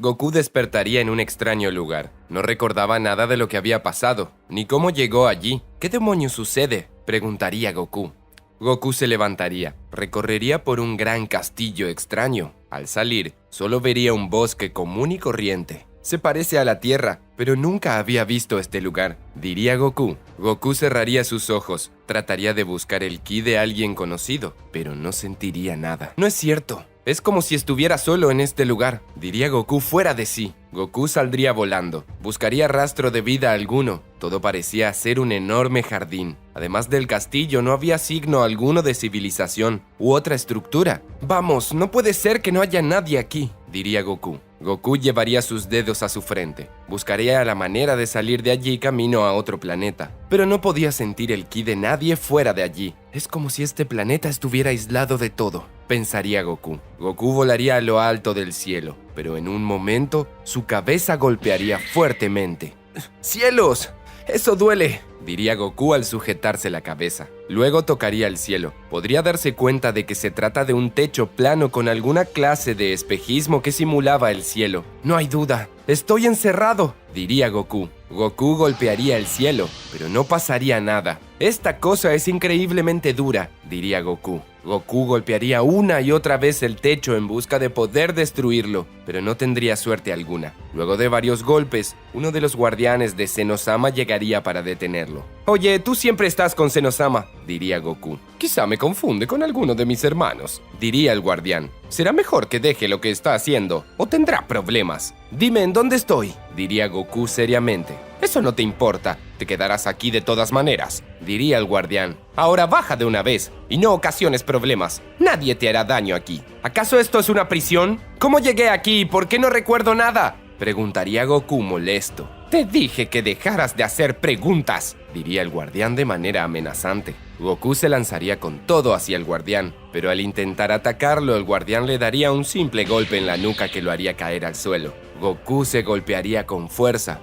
Goku despertaría en un extraño lugar. No recordaba nada de lo que había pasado, ni cómo llegó allí. ¿Qué demonios sucede?, preguntaría Goku. Goku se levantaría, recorrería por un gran castillo extraño. Al salir, solo vería un bosque común y corriente. Se parece a la Tierra, pero nunca había visto este lugar, diría Goku. Goku cerraría sus ojos, trataría de buscar el ki de alguien conocido, pero no sentiría nada. No es cierto. Es como si estuviera solo en este lugar, diría Goku fuera de sí. Goku saldría volando, buscaría rastro de vida alguno. Todo parecía ser un enorme jardín. Además del castillo, no había signo alguno de civilización u otra estructura. Vamos, no puede ser que no haya nadie aquí, diría Goku. Goku llevaría sus dedos a su frente. Buscaría la manera de salir de allí camino a otro planeta. Pero no podía sentir el ki de nadie fuera de allí. Es como si este planeta estuviera aislado de todo, pensaría Goku. Goku volaría a lo alto del cielo, pero en un momento su cabeza golpearía fuertemente. ¡Cielos! ¡Eso duele!, diría Goku al sujetarse la cabeza. Luego tocaría el cielo. Podría darse cuenta de que se trata de un techo plano con alguna clase de espejismo que simulaba el cielo. No hay duda. ¡Estoy encerrado!, diría Goku. Goku golpearía el cielo, pero no pasaría nada. Esta cosa es increíblemente dura, diría Goku. Goku golpearía una y otra vez el techo en busca de poder destruirlo, pero no tendría suerte alguna. Luego de varios golpes, uno de los guardianes de Zenosama llegaría para detenerlo. «Oye, tú siempre estás con Zenosama», diría Goku. «Quizá me confunde con alguno de mis hermanos», diría el guardián. «Será mejor que deje lo que está haciendo, o tendrá problemas». «Dime, ¿en dónde estoy?», diría Goku seriamente. «Eso no te importa, te quedarás aquí de todas maneras», diría el guardián. «Ahora baja de una vez, y no ocasiones problemas. Nadie te hará daño aquí. ¿Acaso esto es una prisión? ¿Cómo llegué aquí y por qué no recuerdo nada?», preguntaría Goku molesto. «Te dije que dejaras de hacer preguntas», diría el guardián de manera amenazante. Goku se lanzaría con todo hacia el guardián, pero al intentar atacarlo, el guardián le daría un simple golpe en la nuca que lo haría caer al suelo. Goku se golpearía con fuerza.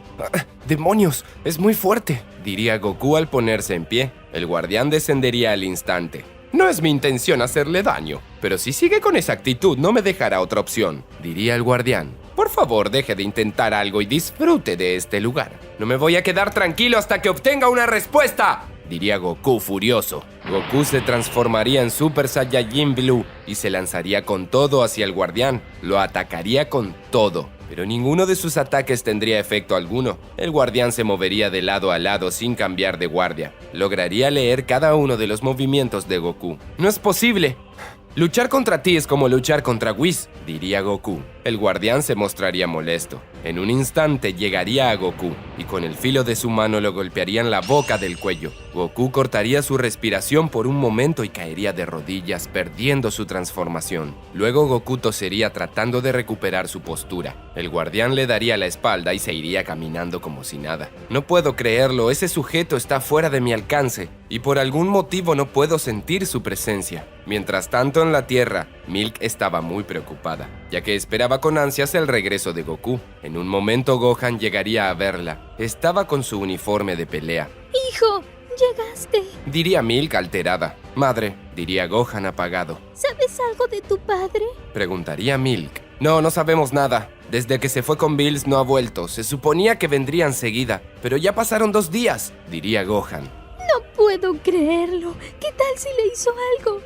«¡Demonios! ¡Es muy fuerte!», diría Goku al ponerse en pie. El guardián descendería al instante. «No es mi intención hacerle daño, pero si sigue con esa actitud no me dejará otra opción», diría el guardián. «Por favor, deje de intentar algo y disfrute de este lugar. No me voy a quedar tranquilo hasta que obtenga una respuesta», diría Goku furioso. Goku se transformaría en Super Saiyajin Blue y se lanzaría con todo hacia el guardián. Lo atacaría con todo, pero ninguno de sus ataques tendría efecto alguno. El guardián se movería de lado a lado sin cambiar de guardia. Lograría leer cada uno de los movimientos de Goku. «No es posible. Luchar contra ti es como luchar contra Whis», diría Goku. El guardián se mostraría molesto. En un instante llegaría a Goku y con el filo de su mano lo golpearía en la boca del cuello. Goku cortaría su respiración por un momento y caería de rodillas, perdiendo su transformación. Luego Goku tosería tratando de recuperar su postura. El guardián le daría la espalda y se iría caminando como si nada. «No puedo creerlo, ese sujeto está fuera de mi alcance y por algún motivo no puedo sentir su presencia». Mientras tanto, en la Tierra, Milk estaba muy preocupada, ya que esperaba con ansias el regreso de Goku. En un momento Gohan llegaría a verla. Estaba con su uniforme de pelea. «Hijo, llegaste», diría Milk alterada. «Madre», diría Gohan apagado. «¿Sabes algo de tu padre?», preguntaría Milk. «No, no sabemos nada. Desde que se fue con Bills no ha vuelto. Se suponía que vendría enseguida, pero ya pasaron 2 días», diría Gohan. «No puedo creerlo. ¿Qué tal si le hizo algo?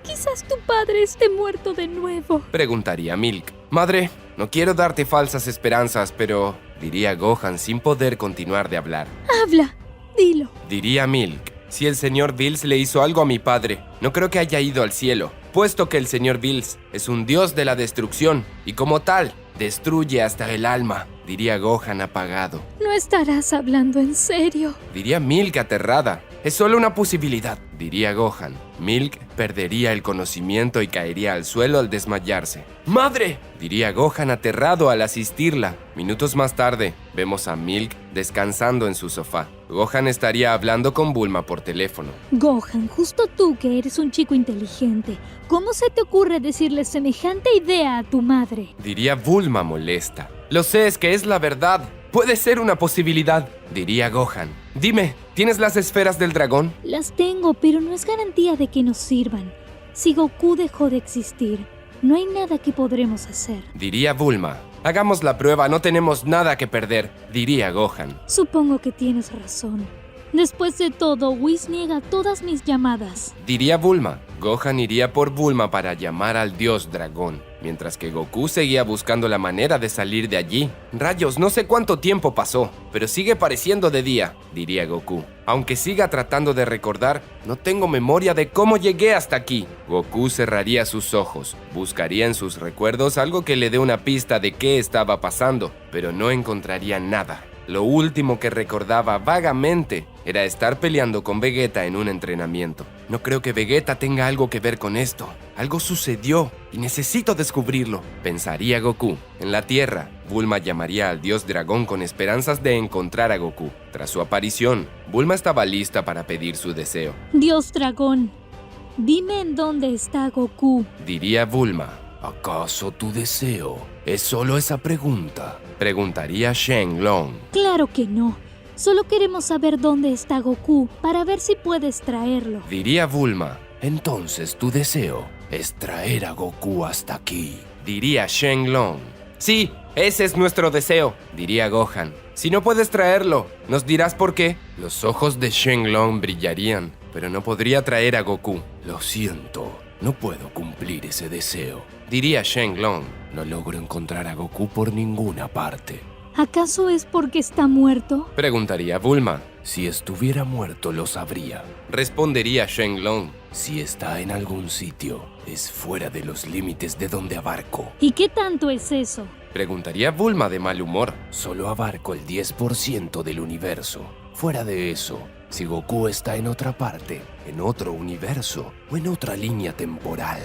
Quizás tu padre esté muerto de nuevo», preguntaría Milk. «Madre, no quiero darte falsas esperanzas, pero...», diría Gohan sin poder continuar de hablar. «Habla, dilo», diría Milk. «Si el señor Bills le hizo algo a mi padre, no creo que haya ido al cielo, puesto que el señor Bills es un dios de la destrucción y como tal, destruye hasta el alma», diría Gohan apagado. «No estarás hablando en serio», diría Milk aterrada. «Es solo una posibilidad», diría Gohan. Milk perdería el conocimiento y caería al suelo al desmayarse. «¡Madre!», diría Gohan aterrado al asistirla. Minutos más tarde, vemos a Milk descansando en su sofá. Gohan estaría hablando con Bulma por teléfono. «Gohan, justo tú que eres un chico inteligente, ¿cómo se te ocurre decirle semejante idea a tu madre?», diría Bulma molesta. «Lo sé, es que es la verdad. Puede ser una posibilidad», diría Gohan. «Dime, ¿tienes las esferas del dragón?». «Las tengo, pero no es garantía de que nos sirvan. Si Goku dejó de existir, no hay nada que podremos hacer», diría Bulma. Hagamos la prueba, no tenemos nada que perder, diría Gohan. Supongo que tienes razón. Después de todo, Whis niega todas mis llamadas. Diría Bulma. Gohan iría por Bulma para llamar al dios dragón, mientras que Goku seguía buscando la manera de salir de allí. Rayos, no sé cuánto tiempo pasó, pero sigue pareciendo de día, diría Goku. Aunque siga tratando de recordar, no tengo memoria de cómo llegué hasta aquí. Goku cerraría sus ojos, buscaría en sus recuerdos algo que le dé una pista de qué estaba pasando, pero no encontraría nada. Lo último que recordaba vagamente era estar peleando con Vegeta en un entrenamiento. No creo que Vegeta tenga algo que ver con esto. Algo sucedió y necesito descubrirlo, pensaría Goku. En la Tierra, Bulma llamaría al dios dragón con esperanzas de encontrar a Goku. Tras su aparición, Bulma estaba lista para pedir su deseo. Dios dragón, dime en dónde está Goku. Diría Bulma. ¿Acaso tu deseo es solo esa pregunta? Preguntaría Shenlong. Claro que no. Solo queremos saber dónde está Goku para ver si puedes traerlo. Diría Bulma. Entonces tu deseo es traer a Goku hasta aquí. Diría Shenlong. Sí, ese es nuestro deseo, diría Gohan. Si no puedes traerlo, ¿nos dirás por qué? Los ojos de Shenlong brillarían, pero no podría traer a Goku. Lo siento, no puedo cumplir ese deseo, diría Shenlong. No logro encontrar a Goku por ninguna parte. ¿Acaso es porque está muerto? Preguntaría Bulma. Si estuviera muerto lo sabría. Respondería Shenlong. Si está en algún sitio, es fuera de los límites de donde abarco. ¿Y qué tanto es eso? Preguntaría Bulma de mal humor. Solo abarco el 10% del universo. Fuera de eso, si Goku está en otra parte, en otro universo o en otra línea temporal,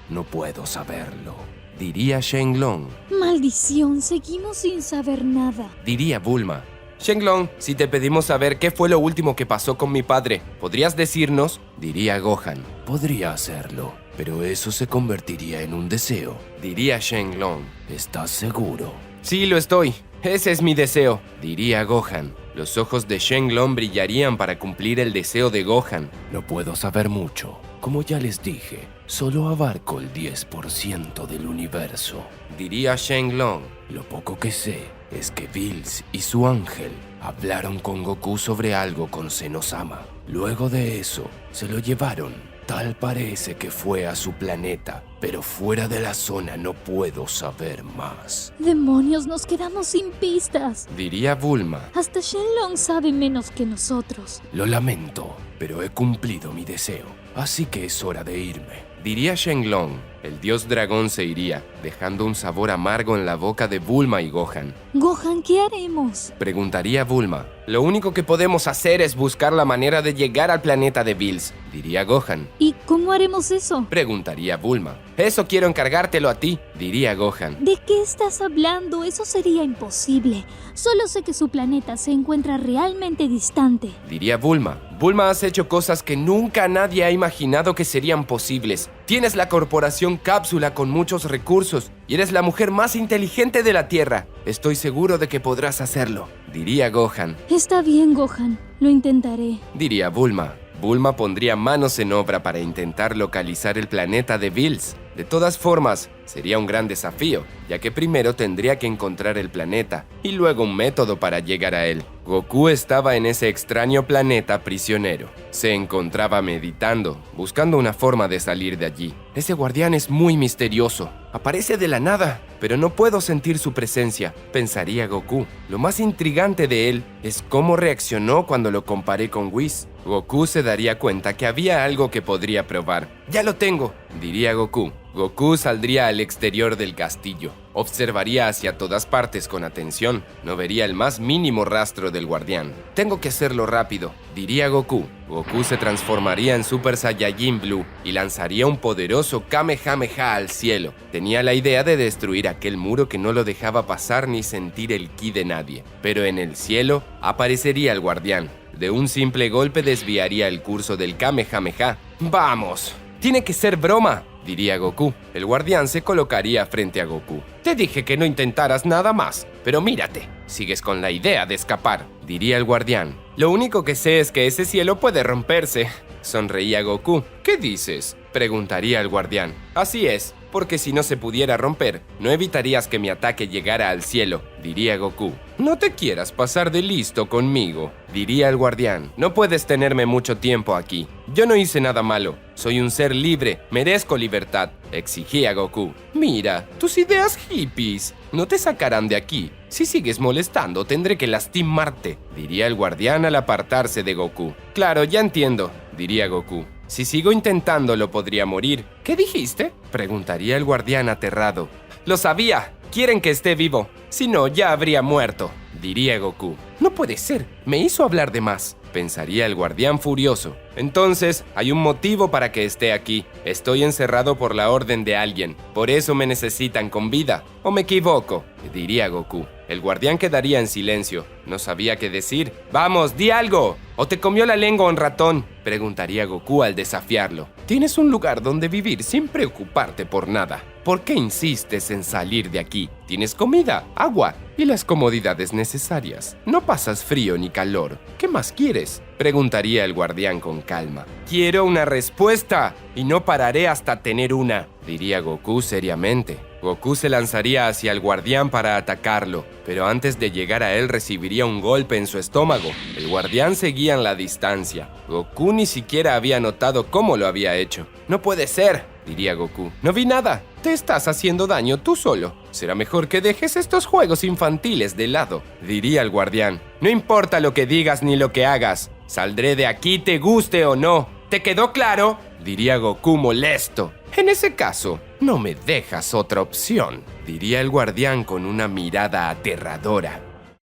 no puedo saberlo. Diría Shenlong. Maldición, seguimos sin saber nada. Diría Bulma. Shenlong, si te pedimos saber qué fue lo último que pasó con mi padre, ¿podrías decirnos? Diría Gohan. Podría hacerlo, pero eso se convertiría en un deseo. Diría Shenlong. ¿Estás seguro? Sí, lo estoy. Ese es mi deseo, diría Gohan. Los ojos de Shenlong brillarían para cumplir el deseo de Gohan. No puedo saber mucho. Como ya les dije, solo abarco el 10% del universo, diría Shenlong. Lo poco que sé es que Bills y su ángel hablaron con Goku sobre algo con Zenosama. Luego de eso, se lo llevaron. Tal parece que fue a su planeta, pero fuera de la zona no puedo saber más. ¡Demonios, nos quedamos sin pistas! Diría Bulma. Hasta Shenlong sabe menos que nosotros. Lo lamento, pero he cumplido mi deseo, así que es hora de irme. Diría Shenlong. El dios dragón se iría, dejando un sabor amargo en la boca de Bulma y Gohan. Gohan, ¿qué haremos? Preguntaría Bulma. Lo único que podemos hacer es buscar la manera de llegar al planeta de Bills, diría Gohan. ¿Y cómo haremos eso? Preguntaría Bulma. Eso quiero encargártelo a ti, diría Gohan. ¿De qué estás hablando? Eso sería imposible. Solo sé que su planeta se encuentra realmente distante. Diría Bulma. Bulma, has hecho cosas que nunca nadie ha imaginado que serían posibles. Tienes la corporación Cápsula con muchos recursos y eres la mujer más inteligente de la Tierra. Estoy seguro de que podrás hacerlo, diría Gohan. Está bien, Gohan. Lo intentaré. Diría Bulma. Bulma pondría manos en obra para intentar localizar el planeta de Bills. De todas formas, sería un gran desafío, ya que primero tendría que encontrar el planeta y luego un método para llegar a él. Goku estaba en ese extraño planeta prisionero. Se encontraba meditando, buscando una forma de salir de allí. Ese guardián es muy misterioso. Aparece de la nada, pero no puedo sentir su presencia, pensaría Goku. Lo más intrigante de él es cómo reaccionó cuando lo comparé con Whis. Goku se daría cuenta que había algo que podría probar. ¡Ya lo tengo!, diría Goku. Goku saldría al exterior del castillo. Observaría hacia todas partes con atención. No vería el más mínimo rastro del guardián. Tengo que hacerlo rápido, diría Goku. Goku se transformaría en Super Saiyajin Blue y lanzaría un poderoso Kamehameha al cielo. Tenía la idea de destruir aquel muro que no lo dejaba pasar ni sentir el ki de nadie. Pero en el cielo aparecería el guardián. De un simple golpe desviaría el curso del Kamehameha. ¡Vamos! ¡Tiene que ser broma!, diría Goku. El guardián se colocaría frente a Goku. Te dije que no intentaras nada más, pero mírate, sigues con la idea de escapar, diría el guardián. Lo único que sé es que ese cielo puede romperse, sonreía Goku. ¿Qué dices?, preguntaría el guardián. Así es, porque si no se pudiera romper, no evitarías que mi ataque llegara al cielo, diría Goku. No te quieras pasar de listo conmigo, diría el guardián. No puedes tenerme mucho tiempo aquí. Yo no hice nada malo. Soy un ser libre, merezco libertad, exigía Goku. Mira, tus ideas hippies no te sacarán de aquí. Si sigues molestando, tendré que lastimarte, diría el guardián al apartarse de Goku. Claro, ya entiendo, diría Goku. Si sigo intentándolo, podría morir. ¿Qué dijiste?, preguntaría el guardián aterrado. Lo sabía. Quieren que esté vivo. Si no, ya habría muerto, diría Goku. No puede ser. Me hizo hablar de más, pensaría el guardián furioso. Entonces, hay un motivo para que esté aquí. Estoy encerrado por la orden de alguien. Por eso me necesitan con vida. ¿O me equivoco?, diría Goku. El guardián quedaría en silencio. No sabía qué decir. ¡Vamos, di algo! ¿O te comió la lengua un ratón?, preguntaría Goku al desafiarlo. Tienes un lugar donde vivir sin preocuparte por nada. ¿Por qué insistes en salir de aquí? Tienes comida, agua y las comodidades necesarias. No pasas frío ni calor. ¿Qué más quieres?, preguntaría el guardián con calma. Quiero una respuesta y no pararé hasta tener una, diría Goku seriamente. Goku se lanzaría hacia el guardián para atacarlo, pero antes de llegar a él recibiría un golpe en su estómago. El guardián seguía en la distancia. Goku ni siquiera había notado cómo lo había hecho. No puede ser, diría Goku. No vi nada. Te estás haciendo daño tú solo. Será mejor que dejes estos juegos infantiles de lado, diría el guardián. No importa lo que digas ni lo que hagas. Saldré de aquí te guste o no. ¿Te quedó claro?, diría Goku molesto. En ese caso, no me dejas otra opción, diría el guardián con una mirada aterradora.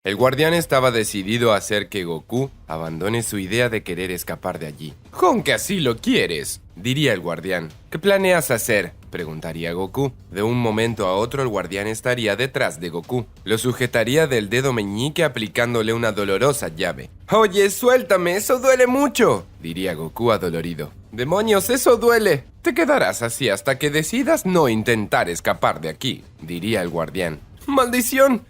El guardián estaba decidido a hacer que Goku abandone su idea de querer escapar de allí. «Con que así lo quieres», diría el guardián. «¿Qué planeas hacer?», preguntaría Goku. De un momento a otro el guardián estaría detrás de Goku. Lo sujetaría del dedo meñique aplicándole una dolorosa llave. «Oye, suéltame, eso duele mucho», diría Goku adolorido. «Demonios, eso duele. Te quedarás así hasta que decidas no intentar escapar de aquí», diría el guardián. «¡Maldición!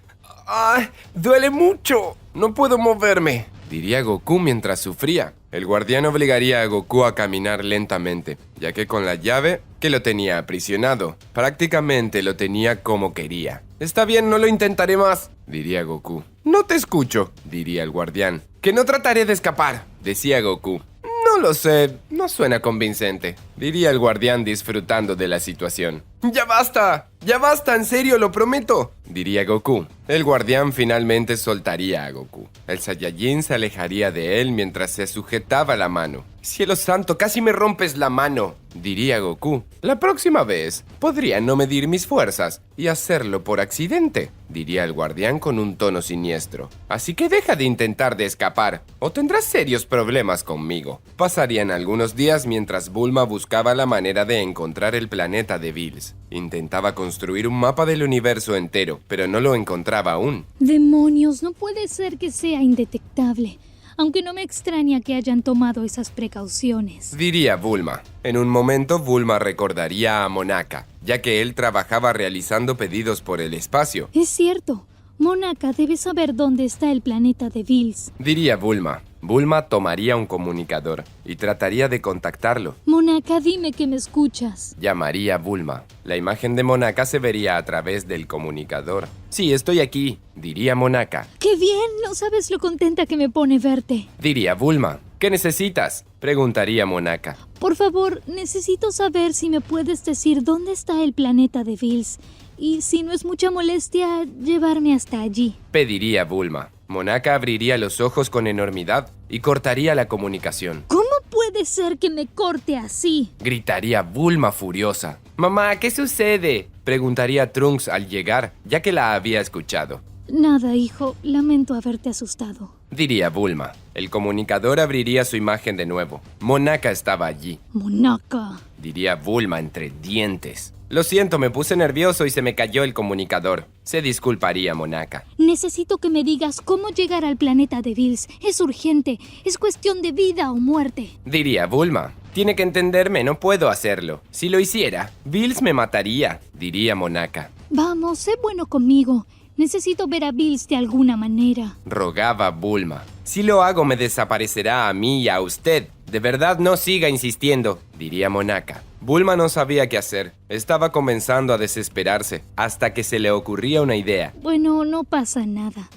¡Ah! ¡Duele mucho! No puedo moverme», diría Goku mientras sufría. El guardián obligaría a Goku a caminar lentamente, ya que con la llave que lo tenía aprisionado, prácticamente lo tenía como quería. «Está bien, no lo intentaré más», diría Goku. «No te escucho», diría el guardián. «Que no trataré de escapar», decía Goku. «No lo sé, no suena convincente», diría el guardián disfrutando de la situación. ¡Ya basta! ¡Ya basta! ¡En serio, lo prometo!», diría Goku. El guardián finalmente soltaría a Goku. El Saiyajin se alejaría de él mientras se sujetaba la mano. «¡Cielo santo, casi me rompes la mano!», diría Goku. «La próxima vez podría no medir mis fuerzas y hacerlo por accidente», diría el guardián con un tono siniestro. «Así que deja de intentar de escapar o tendrás serios problemas conmigo». Pasarían algunos días mientras Bulma buscaba la manera de encontrar el planeta de Bills. Intentaba construir un mapa del universo entero, pero no lo encontraba aún. Demonios, no puede ser que sea indetectable. Aunque no me extraña que hayan tomado esas precauciones, diría Bulma. En un momento Bulma recordaría a Monaka, ya que él trabajaba realizando pedidos por el espacio. Es cierto, Monaka debe saber dónde está el planeta de Bills, diría Bulma. Bulma tomaría un comunicador y trataría de contactarlo. Monaka, dime que me escuchas. Llamaría a Bulma. La imagen de Monaka se vería a través del comunicador. «Sí, estoy aquí», diría Monaka. ¡Qué bien! No sabes lo contenta que me pone verte, diría Bulma. «¿Qué necesitas?», preguntaría Monaka. Por favor, necesito saber si me puedes decir dónde está el planeta de Bills. Y si no es mucha molestia, llevarme hasta allí, pediría Bulma. Monaka abriría los ojos con enormidad y cortaría la comunicación. ¿Cómo puede ser que me corte así?, gritaría Bulma furiosa. «Mamá, ¿qué sucede?», preguntaría Trunks al llegar, ya que la había escuchado. Nada, hijo, lamento haberte asustado, diría Bulma. El comunicador abriría su imagen de nuevo. Monaka estaba allí. Monaka, diría Bulma entre dientes. «Lo siento, me puse nervioso y se me cayó el comunicador», se disculparía Monaka. Necesito que me digas cómo llegar al planeta de Bills. Es urgente, es cuestión de vida o muerte, diría Bulma. «Tiene que entenderme, no puedo hacerlo. Si lo hiciera, Bills me mataría», diría Monaka. Vamos, sé bueno conmigo. Necesito ver a Bills de alguna manera, rogaba Bulma. «Si lo hago me desaparecerá a mí y a usted. De verdad no siga insistiendo», diría Monaka. Bulma no sabía qué hacer. Estaba comenzando a desesperarse, hasta que se le ocurría una idea. Bueno, no pasa nada.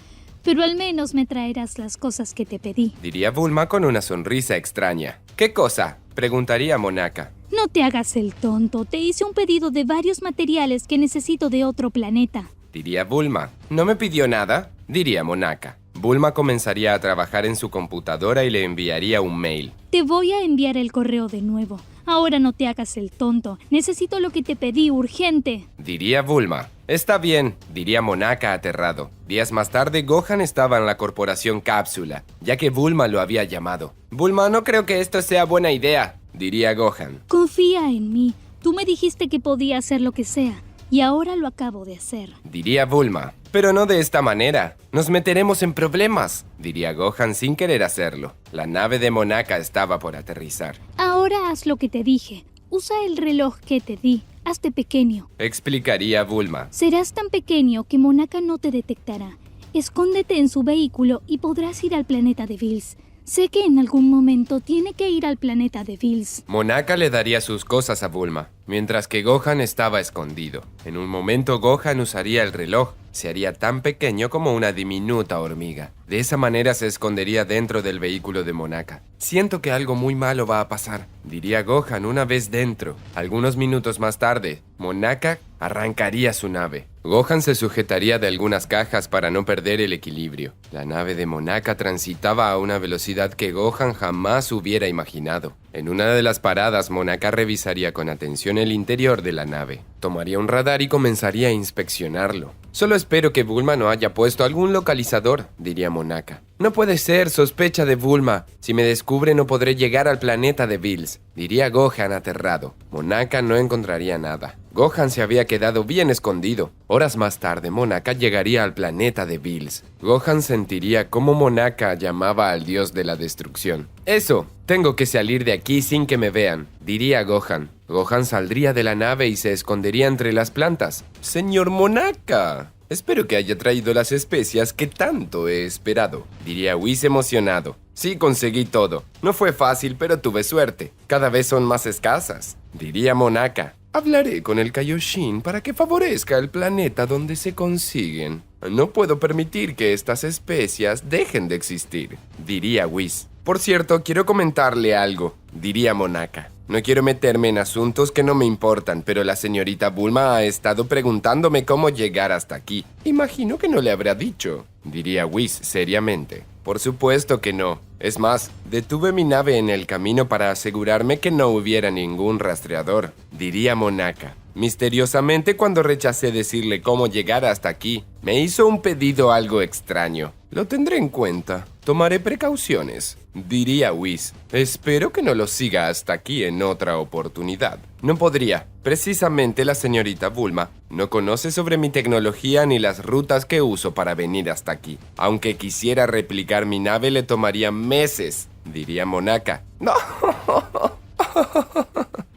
Pero al menos me traerás las cosas que te pedí. Diría Bulma con una sonrisa extraña. ¿Qué cosa?, preguntaría Monaka. No te hagas el tonto. Te hice un pedido de varios materiales que necesito de otro planeta. Diría Bulma. ¿No me pidió nada?, diría Monaka. Bulma comenzaría a trabajar en su computadora y le enviaría un mail. Te voy a enviar el correo de nuevo. Ahora no te hagas el tonto. Necesito lo que te pedí urgente. Diría Bulma. Está bien, diría Monaka aterrado. Días más tarde, Gohan estaba en la corporación Cápsula, ya que Bulma lo había llamado. Bulma, no creo que esto sea buena idea, diría Gohan. Confía en mí. Tú me dijiste que podía hacer lo que sea, y ahora lo acabo de hacer. Diría Bulma. Pero no de esta manera. Nos meteremos en problemas, diría Gohan sin querer hacerlo. La nave de Monaka estaba por aterrizar. Ahora haz lo que te dije. Usa el reloj que te di. Hazte pequeño. Explicaría Bulma. Serás tan pequeño que Monaka no te detectará. Escóndete en su vehículo y podrás ir al planeta de Bills. Sé que en algún momento tiene que ir al planeta de Bills. Monaka le daría sus cosas a Bulma, mientras que Gohan estaba escondido. En un momento Gohan usaría el reloj. Se haría tan pequeño como una diminuta hormiga. De esa manera se escondería dentro del vehículo de Monaka. Siento que algo muy malo va a pasar, diría Gohan una vez dentro. Algunos minutos más tarde, Monaka arrancaría su nave. Gohan se sujetaría de algunas cajas para no perder el equilibrio. La nave de Monaka transitaba a una velocidad que Gohan jamás hubiera imaginado. En una de las paradas, Monaka revisaría con atención el interior de la nave. Tomaría un radar y comenzaría a inspeccionarlo. Solo espero que Bulma no haya puesto algún localizador, diría Monaka. No puede ser, sospecha de Bulma. Si me descubre no podré llegar al planeta de Bills, diría Gohan aterrado. Monaka no encontraría nada. Gohan se había quedado bien escondido. Horas más tarde, Monaka llegaría al planeta de Bills. Gohan sentiría cómo Monaka llamaba al dios de la destrucción. ¡Eso! Tengo que salir de aquí sin que me vean, diría Gohan. Gohan saldría de la nave y se escondería entre las plantas. ¡Señor Monaka! Espero que haya traído las especias que tanto he esperado, diría Whis emocionado. Sí, conseguí todo. No fue fácil, pero tuve suerte. Cada vez son más escasas, diría Monaka. Hablaré con el Kaioshin para que favorezca el planeta donde se consiguen. No puedo permitir que estas especias dejen de existir, diría Whis. Por cierto, quiero comentarle algo, diría Monaka. No quiero meterme en asuntos que no me importan, pero la señorita Bulma ha estado preguntándome cómo llegar hasta aquí. Imagino que no le habrá dicho, diría Whis seriamente. Por supuesto que no. Es más, detuve mi nave en el camino para asegurarme que no hubiera ningún rastreador, diría Monaka. Misteriosamente, cuando rechacé decirle cómo llegar hasta aquí, me hizo un pedido algo extraño. Lo tendré en cuenta. Tomaré precauciones, diría Whis. Espero que no lo siga hasta aquí en otra oportunidad. No podría. Precisamente la señorita Bulma no conoce sobre mi tecnología ni las rutas que uso para venir hasta aquí. Aunque quisiera replicar mi nave, le tomaría meses, diría Monaka. No.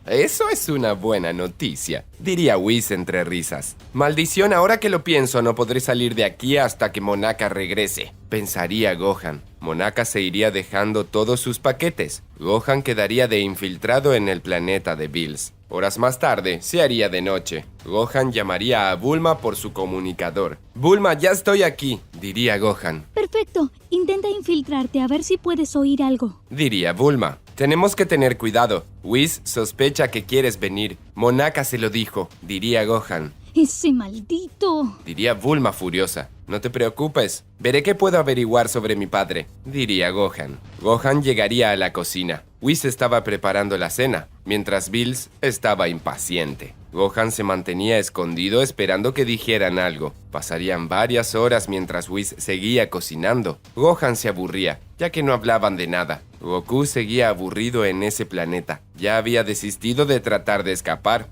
Eso es una buena noticia, diría Whis entre risas. Maldición, ahora que lo pienso, no podré salir de aquí hasta que Monaka regrese, pensaría Gohan. Monaka se iría dejando todos sus paquetes. Gohan quedaría de infiltrado en el planeta de Bills. Horas más tarde, se haría de noche. Gohan llamaría a Bulma por su comunicador. Bulma, ya estoy aquí, diría Gohan. Perfecto. Intenta infiltrarte a ver si puedes oír algo, diría Bulma. Tenemos que tener cuidado. Whis sospecha que quieres venir. Monaka se lo dijo, diría Gohan. ¡Ese maldito! Diría Bulma furiosa. No te preocupes, veré qué puedo averiguar sobre mi padre, diría Gohan. Gohan llegaría a la cocina. Whis estaba preparando la cena, mientras Bills estaba impaciente. Gohan se mantenía escondido esperando que dijeran algo. Pasarían varias horas mientras Whis seguía cocinando. Gohan se aburría, ya que no hablaban de nada. Goku seguía aburrido en ese planeta. Ya había desistido de tratar de escapar.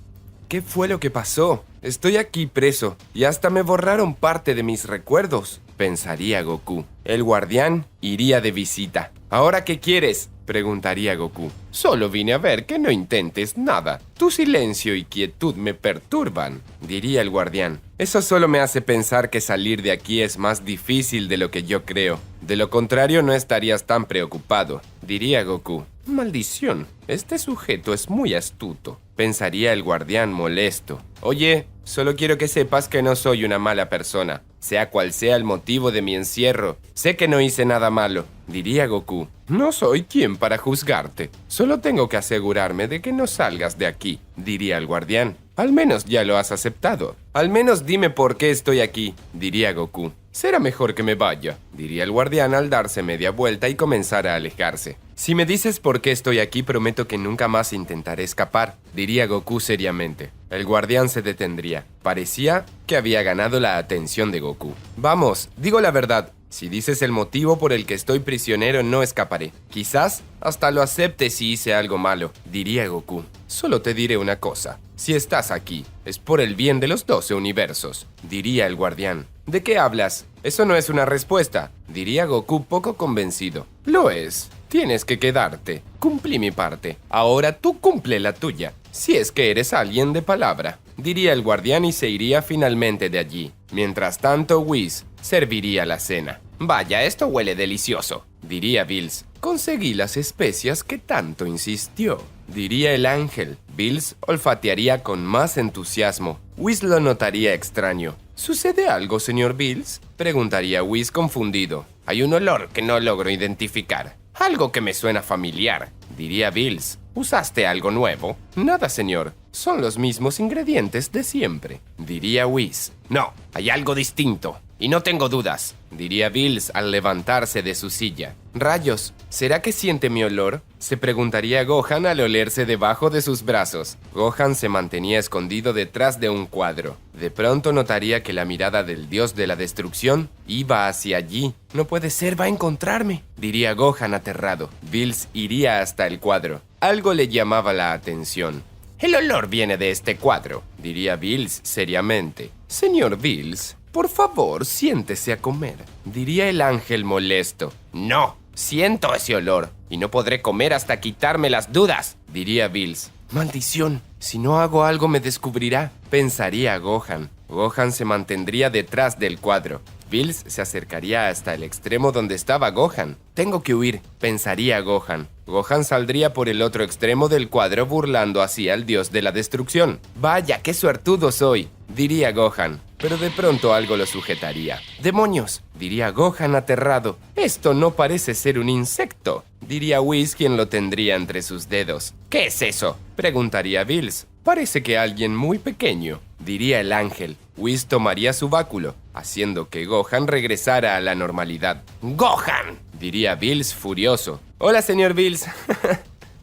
¿Qué fue lo que pasó? Estoy aquí preso y hasta me borraron parte de mis recuerdos, pensaría Goku. El guardián iría de visita. ¿Ahora qué quieres?, preguntaría Goku. Solo vine a ver que no intentes nada. Tu silencio y quietud me perturban, diría el guardián. Eso solo me hace pensar que salir de aquí es más difícil de lo que yo creo. De lo contrario no estarías tan preocupado, diría Goku. Maldición, este sujeto es muy astuto, pensaría el guardián molesto. Oye, solo quiero que sepas que no soy una mala persona, sea cual sea el motivo de mi encierro. Sé que no hice nada malo, diría Goku. No soy quien para juzgarte, solo tengo que asegurarme de que no salgas de aquí, diría el guardián. Al menos ya lo has aceptado. Al menos dime por qué estoy aquí, diría Goku. Será mejor que me vaya, diría el guardián al darse media vuelta y comenzar a alejarse. Si me dices por qué estoy aquí, prometo que nunca más intentaré escapar, diría Goku seriamente. El guardián se detendría. Parecía que había ganado la atención de Goku. Vamos, digo la verdad. Si dices el motivo por el que estoy prisionero, no escaparé. Quizás hasta lo acepte si hice algo malo, diría Goku. Solo te diré una cosa. Si estás aquí, es por el bien de los 12 universos, diría el guardián. ¿De qué hablas? Eso no es una respuesta, diría Goku poco convencido. Lo es. Tienes que quedarte. Cumplí mi parte. Ahora tú cumple la tuya. Si es que eres alguien de palabra, diría el guardián y se iría finalmente de allí. Mientras tanto, Whis serviría la cena. Vaya, esto huele delicioso, diría Bills. Conseguí las especias que tanto insistió, diría el ángel. Bills olfatearía con más entusiasmo. Whis lo notaría extraño. ¿Sucede algo, señor Bills?, preguntaría Whis confundido. Hay un olor que no logro identificar. Algo que me suena familiar, diría Bills. ¿Usaste algo nuevo? Nada, señor. Son los mismos ingredientes de siempre, diría Whis. No, hay algo distinto. Y no tengo dudas, diría Bills al levantarse de su silla. Rayos, ¿será que siente mi olor?, se preguntaría Gohan al olerse debajo de sus brazos. Gohan se mantenía escondido detrás de un cuadro. De pronto notaría que la mirada del dios de la destrucción iba hacia allí. No puede ser, va a encontrarme, diría Gohan aterrado. Bills iría hasta el cuadro. Algo le llamaba la atención. El olor viene de este cuadro, diría Bills seriamente. Señor Bills, por favor, siéntese a comer, diría el ángel molesto. No, siento ese olor y no podré comer hasta quitarme las dudas, diría Bills. Maldición, si no hago algo me descubrirá, pensaría Gohan. Gohan se mantendría detrás del cuadro. Bills se acercaría hasta el extremo donde estaba Gohan. Tengo que huir, pensaría Gohan. Gohan saldría por el otro extremo del cuadro burlando así al dios de la destrucción. Vaya, qué suertudo soy, diría Gohan. Pero de pronto algo lo sujetaría. ¡Demonios!, diría Gohan aterrado. Esto no parece ser un insecto, diría Whis, quien lo tendría entre sus dedos. ¿Qué es eso?, preguntaría Bills. Parece que alguien muy pequeño, diría el ángel. Whis tomaría su báculo, haciendo que Gohan regresara a la normalidad. ¡Gohan!, diría Bills furioso. Hola, señor Bills,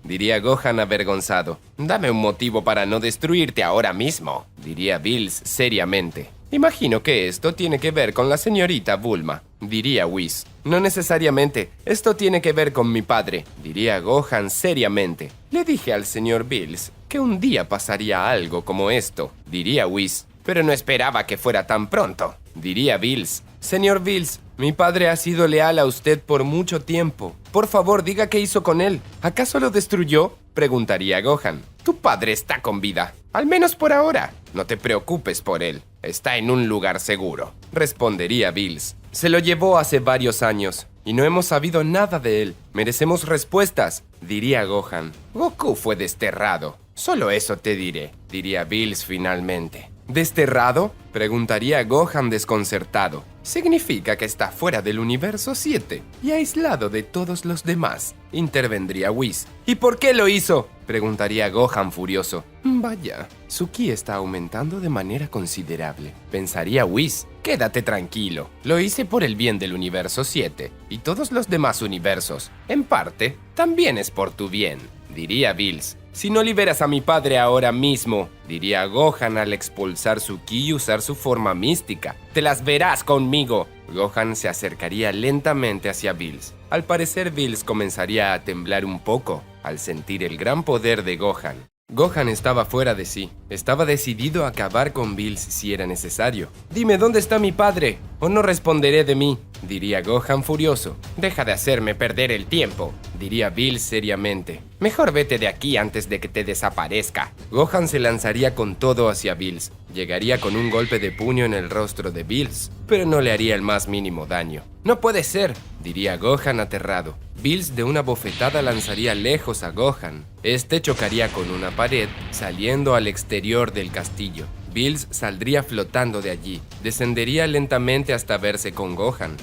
diría Gohan avergonzado. Dame un motivo para no destruirte ahora mismo, diría Bills seriamente. Imagino que esto tiene que ver con la señorita Bulma, diría Whis. No necesariamente, esto tiene que ver con mi padre, diría Gohan seriamente. Le dije al señor Bills que un día pasaría algo como esto, diría Whis. Pero no esperaba que fuera tan pronto, diría Bills. Señor Bills, mi padre ha sido leal a usted por mucho tiempo. Por favor, diga qué hizo con él. ¿Acaso lo destruyó?, preguntaría Gohan. Tu padre está con vida, al menos por ahora. No te preocupes por él. Está en un lugar seguro, respondería Bills. Se lo llevó hace varios años y no hemos sabido nada de él. Merecemos respuestas, diría Gohan. Goku fue desterrado. Solo eso te diré, diría Bills finalmente. ¿Desterrado?, preguntaría Gohan desconcertado. Significa que está fuera del universo 7 y aislado de todos los demás, intervendría Whis. ¿Y por qué lo hizo?, preguntaría Gohan furioso. Vaya, su ki está aumentando de manera considerable, pensaría Whis. Quédate tranquilo, lo hice por el bien del universo 7 y todos los demás universos. En parte, también es por tu bien, diría Bills. Si no liberas a mi padre ahora mismo, diría Gohan al expulsar su ki y usar su forma mística, te las verás conmigo. Gohan se acercaría lentamente hacia Bills. Al parecer, Bills comenzaría a temblar un poco al sentir el gran poder de Gohan. Gohan estaba fuera de sí. Estaba decidido a acabar con Bills si era necesario. Dime, ¿dónde está mi padre? O no responderé de mí, diría Gohan furioso. Deja de hacerme perder el tiempo, diría Bills seriamente. Mejor vete de aquí antes de que te desaparezca. Gohan se lanzaría con todo hacia Bills. Llegaría con un golpe de puño en el rostro de Bills, pero no le haría el más mínimo daño. No puede ser, diría Gohan aterrado. Bills de una bofetada lanzaría lejos a Gohan. Este chocaría con una pared, saliendo al exterior del castillo. Bills saldría flotando de allí, descendería lentamente hasta verse con Gohan.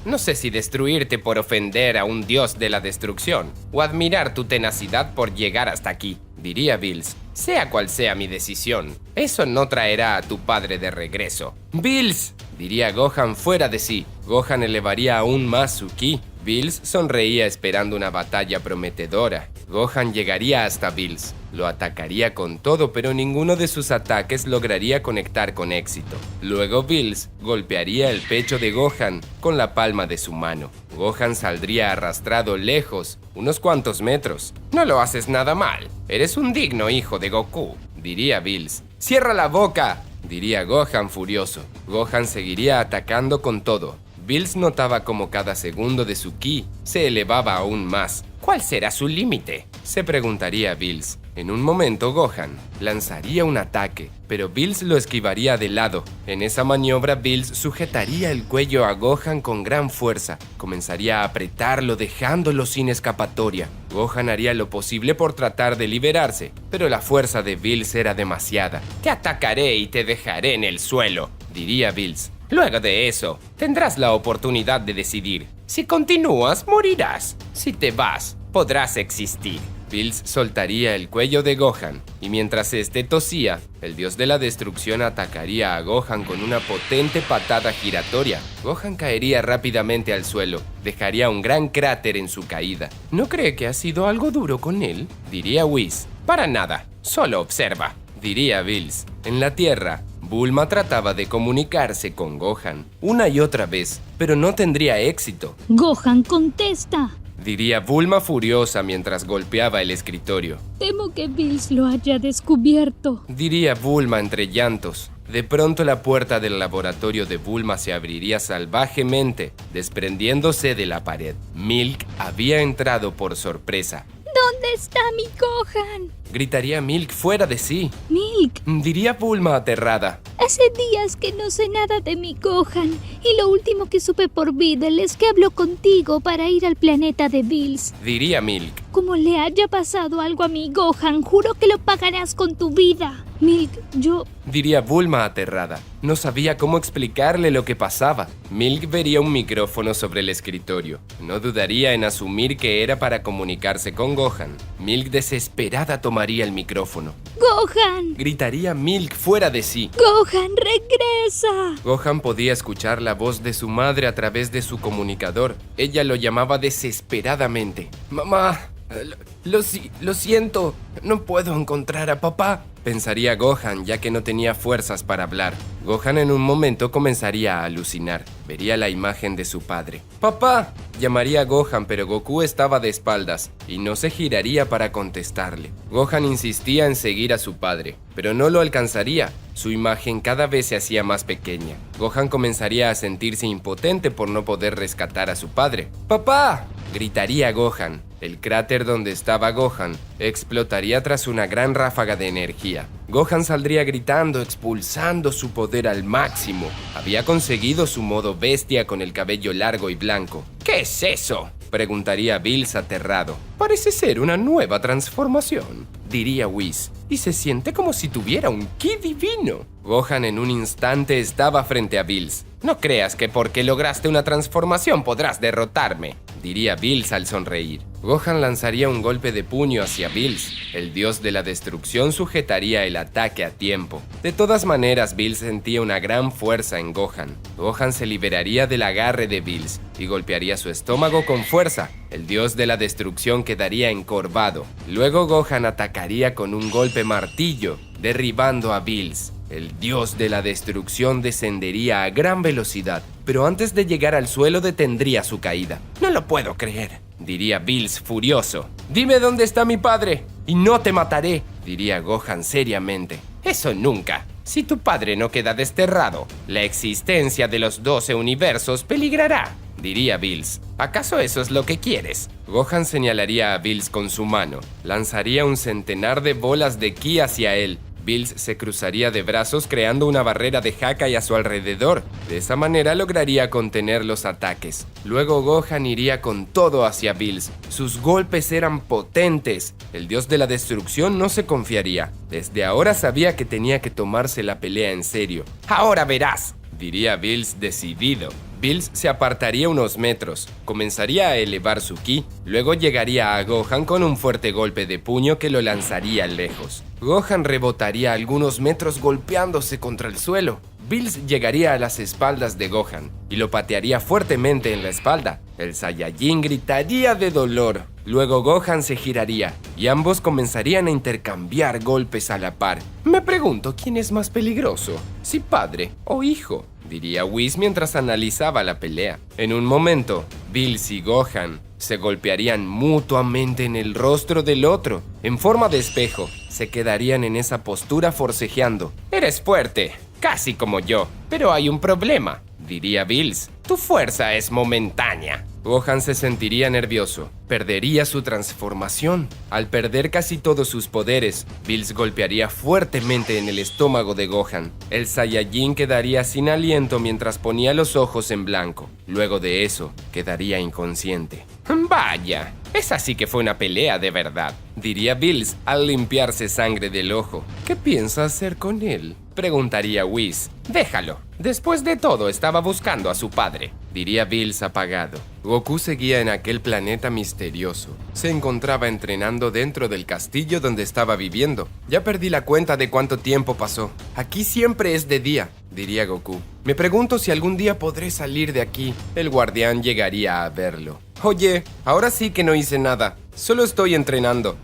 No sé si destruirte por ofender a un dios de la destrucción, o admirar tu tenacidad por llegar hasta aquí, diría Bills. Sea cual sea mi decisión, eso no traerá a tu padre de regreso. ¡Bills!, diría Gohan fuera de sí. Gohan elevaría aún más su ki. Bills sonreía esperando una batalla prometedora. Gohan llegaría hasta Bills. Lo atacaría con todo, pero ninguno de sus ataques lograría conectar con éxito. Luego Bills golpearía el pecho de Gohan con la palma de su mano. Gohan saldría arrastrado lejos, unos cuantos metros. No lo haces nada mal. Eres un digno hijo de Goku, diría Bills. ¡Cierra la boca!, diría Gohan furioso. Gohan seguiría atacando con todo. Bills notaba como cada segundo de su ki se elevaba aún más. ¿Cuál será su límite?, se preguntaría Bills. En un momento Gohan lanzaría un ataque, pero Bills lo esquivaría de lado. En esa maniobra Bills sujetaría el cuello a Gohan con gran fuerza. Comenzaría a apretarlo dejándolo sin escapatoria. Gohan haría lo posible por tratar de liberarse, pero la fuerza de Bills era demasiada. Te atacaré y te dejaré en el suelo, diría Bills. Luego de eso, tendrás la oportunidad de decidir. Si continúas, morirás. Si te vas, podrás existir. Bills soltaría el cuello de Gohan, y mientras este tosía, el dios de la destrucción atacaría a Gohan con una potente patada giratoria. Gohan caería rápidamente al suelo, dejaría un gran cráter en su caída. ¿No cree que ha sido algo duro con él?, diría Whis. Para nada, solo observa, diría Bills. En la Tierra, Bulma trataba de comunicarse con Gohan una y otra vez, pero no tendría éxito. Gohan, contesta, diría Bulma furiosa mientras golpeaba el escritorio. Temo que Bills lo haya descubierto, diría Bulma entre llantos. De pronto la puerta del laboratorio de Bulma se abriría salvajemente, desprendiéndose de la pared. Milk había entrado por sorpresa. ¿Dónde está mi Gohan?, gritaría Milk fuera de sí. Milk, diría Bulma aterrada. hace días que no sé nada de mi Gohan, y lo último que supe por Videl es que habló contigo para ir al planeta de Bills. Diría Milk. Como le haya pasado algo a mi Gohan, juro que lo pagarás con tu vida. Milk, diría Bulma aterrada. No sabía cómo explicarle lo que pasaba. Milk vería un micrófono sobre el escritorio. No dudaría en asumir que era para comunicarse con Gohan. Milk desesperada tomaría el micrófono. ¡Gohan!, gritaría Milk fuera de sí. ¡Gohan, regresa! Gohan podía escuchar la voz de su madre a través de su comunicador. Ella lo llamaba desesperadamente. ¡Mamá! Lo siento, no puedo encontrar a papá, pensaría Gohan, ya que no tenía fuerzas para hablar. Gohan en un momento comenzaría a alucinar. Vería la imagen de su padre. ¡Papá!, llamaría a Gohan, pero Goku estaba de espaldas y no se giraría para contestarle. Gohan insistía en seguir a su padre, pero no lo alcanzaría. Su imagen cada vez se hacía más pequeña. Gohan comenzaría a sentirse impotente por no poder rescatar a su padre. ¡Papá!, gritaría Gohan. El cráter donde estaba Gohan explotaría tras una gran ráfaga de energía. Gohan saldría gritando, expulsando su poder al máximo. Había conseguido su modo bestia con el cabello largo y blanco. ¿Qué es eso?, preguntaría Bills aterrado. Parece ser una nueva transformación, diría Whis, y se siente como si tuviera un ki divino. Gohan en un instante estaba frente a Bills. No creas que porque lograste una transformación podrás derrotarme, diría Bills al sonreír. Gohan lanzaría un golpe de puño hacia Bills. El dios de la destrucción sujetaría el ataque a tiempo. De todas maneras, Bills sentía una gran fuerza en Gohan. Gohan se liberaría del agarre de Bills y golpearía su estómago con fuerza. El dios de la destrucción quedaría encorvado. Luego Gohan atacaría con un golpe martillo, derribando a Bills. El dios de la destrucción descendería a gran velocidad, pero antes de llegar al suelo detendría su caída. No lo puedo creer, diría Bills furioso. Dime dónde está mi padre y no te mataré, diría Gohan seriamente. Eso nunca. Si tu padre no queda desterrado, la existencia de los 12 universos peligrará, diría Bills. ¿Acaso eso es lo que quieres? Gohan señalaría a Bills con su mano. Lanzaría un centenar de bolas de ki hacia él. Bills se cruzaría de brazos creando una barrera de Hakai a su alrededor. De esa manera lograría contener los ataques. Luego Gohan iría con todo hacia Bills. Sus golpes eran potentes. El dios de la destrucción no se confiaría. Desde ahora sabía que tenía que tomarse la pelea en serio. «Ahora verás», diría Bills decidido. Bills se apartaría unos metros, comenzaría a elevar su ki, luego llegaría a Gohan con un fuerte golpe de puño que lo lanzaría lejos. Gohan rebotaría algunos metros golpeándose contra el suelo. Bills llegaría a las espaldas de Gohan y lo patearía fuertemente en la espalda. El Saiyajin gritaría de dolor. Luego Gohan se giraría y ambos comenzarían a intercambiar golpes a la par. Me pregunto quién es más peligroso, si padre o hijo, diría Whis mientras analizaba la pelea. En un momento, Bills y Gohan se golpearían mutuamente en el rostro del otro. En forma de espejo, se quedarían en esa postura forcejeando. «Eres fuerte, casi como yo, pero hay un problema», diría Bills. «Tu fuerza es momentánea». Gohan se sentiría nervioso. Perdería su transformación. Al perder casi todos sus poderes, Bills golpearía fuertemente en el estómago de Gohan. El Saiyajin quedaría sin aliento mientras ponía los ojos en blanco. Luego de eso, quedaría inconsciente. «Vaya, esa sí que fue una pelea de verdad», diría Bills al limpiarse sangre del ojo. «¿Qué piensa hacer con él?», preguntaría Whis. «Déjalo. Después de todo estaba buscando a su padre», diría Bills apagado. Goku seguía en aquel planeta misterioso. Se encontraba entrenando dentro del castillo donde estaba viviendo. Ya perdí la cuenta de cuánto tiempo pasó. «Aquí siempre es de día», diría Goku. «Me pregunto si algún día podré salir de aquí». El guardián llegaría a verlo. «Oye, ahora sí que no hice nada. Solo estoy entrenando»,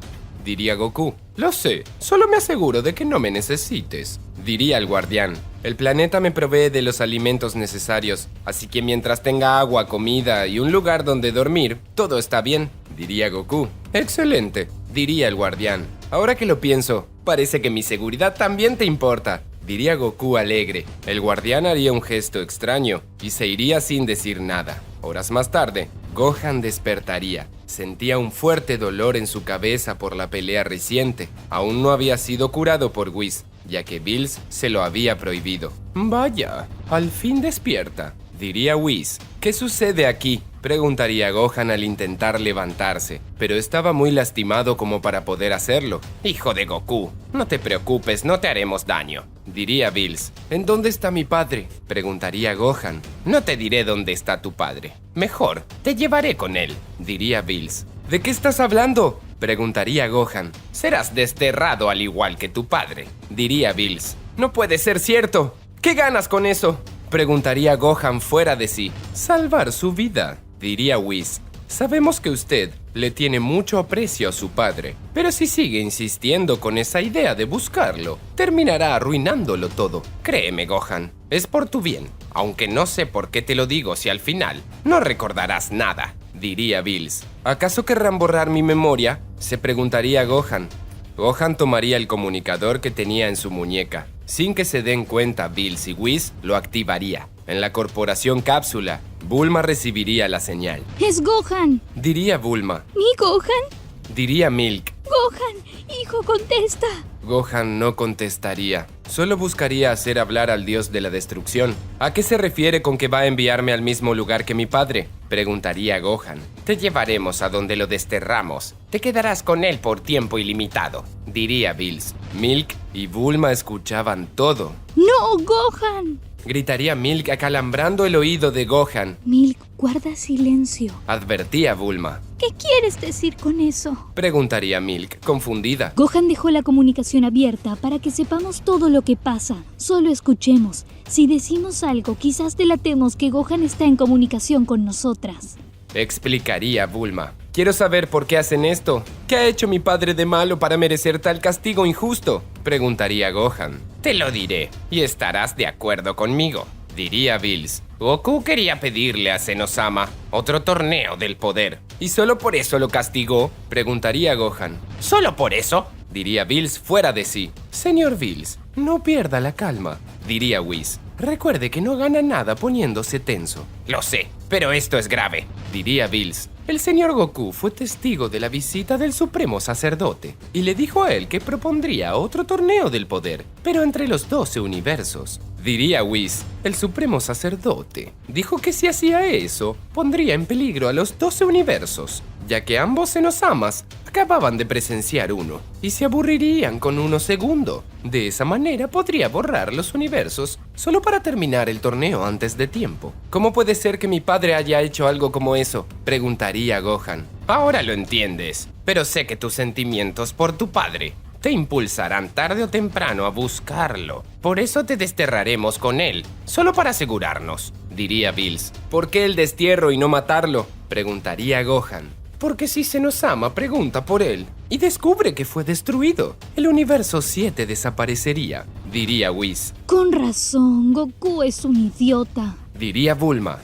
diría Goku. «Lo sé, solo me aseguro de que no me necesites», diría el guardián. «El planeta me provee de los alimentos necesarios, así que mientras tenga agua, comida y un lugar donde dormir, todo está bien», diría Goku. «Excelente», diría el guardián. «Ahora que lo pienso, parece que mi seguridad también te importa», diría Goku alegre. El guardián haría un gesto extraño y se iría sin decir nada. Horas más tarde, Gohan despertaría. Sentía un fuerte dolor en su cabeza por la pelea reciente. Aún no había sido curado por Whis, ya que Bills se lo había prohibido. «Vaya, al fin despierta», diría Whis. «¿Qué sucede aquí?», preguntaría Gohan al intentar levantarse, pero estaba muy lastimado como para poder hacerlo. «Hijo de Goku, no te preocupes, no te haremos daño», diría Bills. «¿En dónde está mi padre?», preguntaría Gohan. «No te diré dónde está tu padre. Mejor, te llevaré con él», diría Bills. «¿De qué estás hablando?», preguntaría Gohan. «Serás desterrado al igual que tu padre», diría Bills. «No puede ser cierto. ¿Qué ganas con eso?», preguntaría Gohan fuera de sí. «Salvar su vida», diría Whis. «Sabemos que usted le tiene mucho aprecio a su padre, pero si sigue insistiendo con esa idea de buscarlo, terminará arruinándolo todo. Créeme, Gohan, es por tu bien, aunque no sé por qué te lo digo si al final no recordarás nada», diría Bills. «¿Acaso querrán borrar mi memoria?», se preguntaría Gohan. Gohan tomaría el comunicador que tenía en su muñeca. Sin que se den cuenta, Bills y Whis lo activaría. En la corporación Cápsula, Bulma recibiría la señal. ¡Es Gohan!, diría Bulma. ¿Mi Gohan? Diría Milk. ¡Gohan! ¡Hijo, contesta! Gohan no contestaría. Solo buscaría hacer hablar al dios de la destrucción. ¿A qué se refiere con que va a enviarme al mismo lugar que mi padre?, preguntaría Gohan. «Te llevaremos a donde lo desterramos. Te quedarás con él por tiempo ilimitado», diría Bills. Milk y Bulma escuchaban todo. ¡No, Gohan!, gritaría Milk acalambrando el oído de Gohan. «Milk, guarda silencio», advertía Bulma. «¿Qué quieres decir con eso?», preguntaría Milk, confundida. Gohan dejó la comunicación abierta para que sepamos todo lo que pasa. Solo escuchemos. Si decimos algo, quizás delatemos que Gohan está en comunicación con nosotras», explicaría Bulma. «Quiero saber por qué hacen esto. ¿Qué ha hecho mi padre de malo para merecer tal castigo injusto?», preguntaría Gohan. «Te lo diré, y estarás de acuerdo conmigo», diría Bills. «Goku quería pedirle a Zenosama otro torneo del poder. ¿Y solo por eso lo castigó?», preguntaría Gohan. «¿Solo por eso?», diría Bills fuera de sí. «Señor Bills, no pierda la calma», diría Whis. Recuerde que no gana nada poniéndose tenso. Lo sé, pero esto es grave, diría Bills. El señor Goku fue testigo de la visita del supremo sacerdote y le dijo a él que propondría otro torneo del poder, pero entre los 12 universos. Diría Whis, el supremo sacerdote dijo que si hacía eso, pondría en peligro a los 12 universos, ya que ambos Zenosamas acababan de presenciar uno y se aburrirían con uno segundo. De esa manera podría borrar los universos solo para terminar el torneo antes de tiempo. ¿Cómo puede ser que mi padre haya hecho algo como eso?, preguntaría Gohan. Ahora lo entiendes, pero sé que tus sentimientos por tu padre te impulsarán tarde o temprano a buscarlo. Por eso te desterraremos con él, solo para asegurarnos, diría Bills. ¿Por qué el destierro y no matarlo?, preguntaría Gohan. Porque si Zenosama pregunta por él y descubre que fue destruido, el universo 7 desaparecería, diría Whis. Con razón, Goku es un idiota. Diría Bulma.